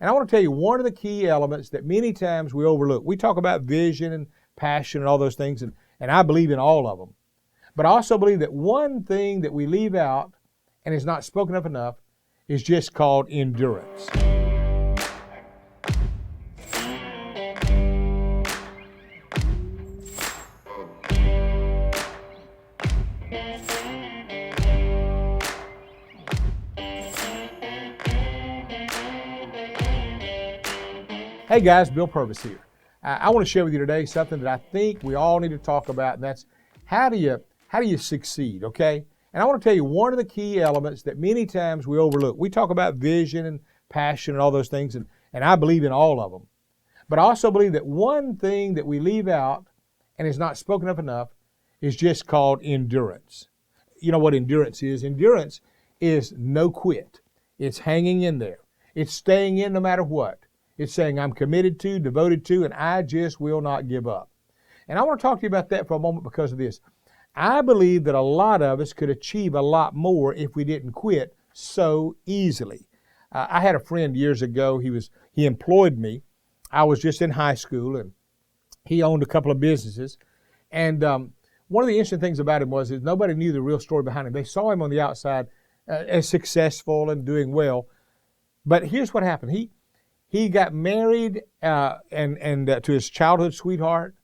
And I want to tell you one of the key elements that many times we overlook. We talk about vision and passion and all those things, and I believe in all of them. But I also believe that one thing that we leave out and is not spoken of enough is just called endurance. Hey guys, Bill Purvis here. I want to share with you today something that I think we all need to talk about, and that's how do you succeed, okay? And I want to tell you one of the key elements that many times we overlook. We talk about vision and passion and all those things, and I believe in all of them. But I also believe that one thing that we leave out and is not spoken of enough is just called endurance. You know what endurance is? Endurance is no quit. It's hanging in there. It's staying in no matter what. It's saying I'm committed to, devoted to, and I just will not give up. And I want to talk to you about that for a moment because of this. I believe that a lot of us could achieve a lot more if we didn't quit so easily. I had a friend years ago. He employed me. I was just in high school, and he owned a couple of businesses. And one of the interesting things about him was that nobody knew the real story behind him. They saw him on the outside as successful and doing well. But here's what happened. He got married to his childhood sweetheart,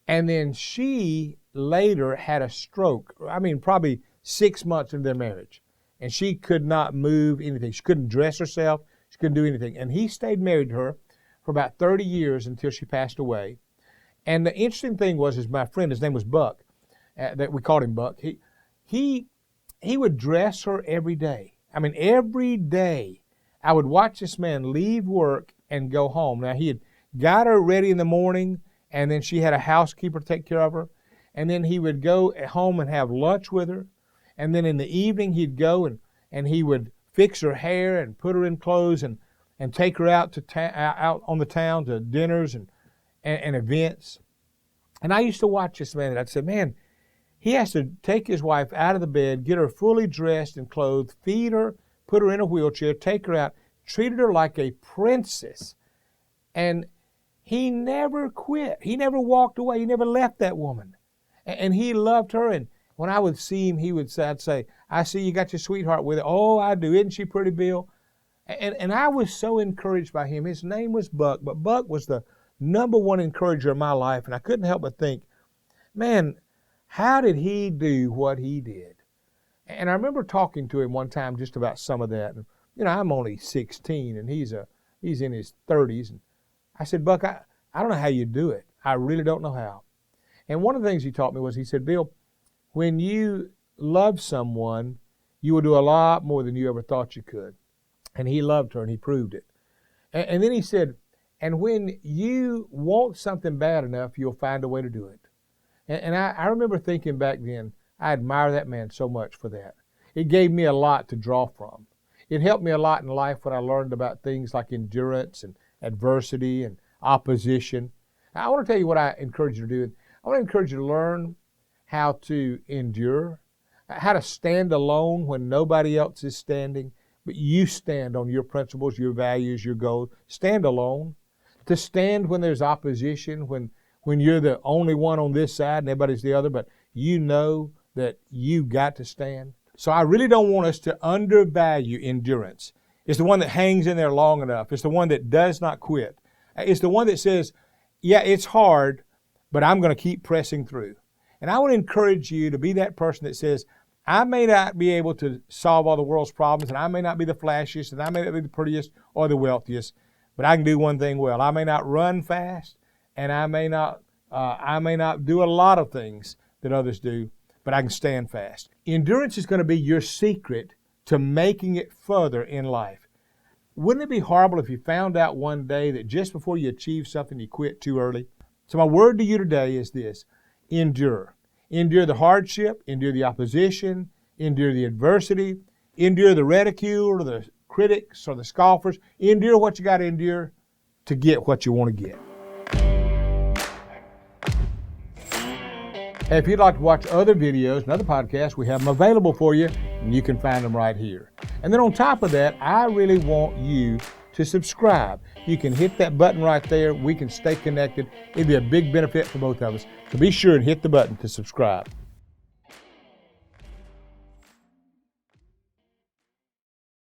and then she later had a stroke. I mean, probably 6 months into their marriage, and she could not move anything. She couldn't dress herself. She couldn't do anything. And he stayed married to her for about 30 years until she passed away. And the interesting thing was, my friend, his name was Buck, that we called him Buck. He would dress her every day. I mean, every day. I would watch this man leave work and go home. Now, he had got her ready in the morning, and then she had a housekeeper to take care of her. And then he would go at home and have lunch with her. And then in the evening, he'd go and he would fix her hair and put her in clothes and take her out out on the town to dinners and events. And I used to watch this man, and I'd say, man, he has to take his wife out of the bed, get her fully dressed and clothed, feed her, put her in a wheelchair, take her out, treated her like a princess. And he never quit. He never walked away. He never left that woman. And he loved her. And when I would see him, I'd say, I see you got your sweetheart with her. Oh, I do. Isn't she pretty, Bill? And I was so encouraged by him. His name was Buck, but Buck was the number one encourager of my life. And I couldn't help but think, man, how did he do what he did? And I remember talking to him one time just about some of that. And, you know, I'm only 16, and he's in his 30s. And I said, Buck, I don't know how you do it. I really don't know how. And one of the things he taught me was, he said, Bill, when you love someone, you will do a lot more than you ever thought you could. And he loved her, and he proved it. And then he said, and when you want something bad enough, you'll find a way to do it. And I remember thinking back then, I admire that man so much for that. It gave me a lot to draw from. It helped me a lot in life when I learned about things like endurance and adversity and opposition. I want to tell you what I encourage you to do. I want to encourage you to learn how to endure, how to stand alone when nobody else is standing, but you stand on your principles, your values, your goals. Stand alone. To stand when there's opposition, when you're the only one on this side and everybody's the other, but you know that you got to stand. So I really don't want us to undervalue endurance. It's the one that hangs in there long enough. It's the one that does not quit. It's the one that says, yeah, it's hard, but I'm going to keep pressing through. And I want to encourage you to be that person that says, I may not be able to solve all the world's problems, and I may not be the flashiest, and I may not be the prettiest or the wealthiest, but I can do one thing well. I may not run fast, and I may not do a lot of things that others do, but I can stand fast. Endurance is going to be your secret to making it further in life. Wouldn't it be horrible if you found out one day that just before you achieve something, you quit too early? So my word to you today is this: endure. Endure the hardship, endure the opposition, endure the adversity, endure the ridicule or the critics or the scoffers. Endure what you got to endure to get what you want to get. Hey, if you'd like to watch other videos and other podcasts, we have them available for you, and you can find them right here. And then on top of that, I really want you to subscribe. You can hit that button right there. We can stay connected. It'd be a big benefit for both of us. So be sure and hit the button to subscribe.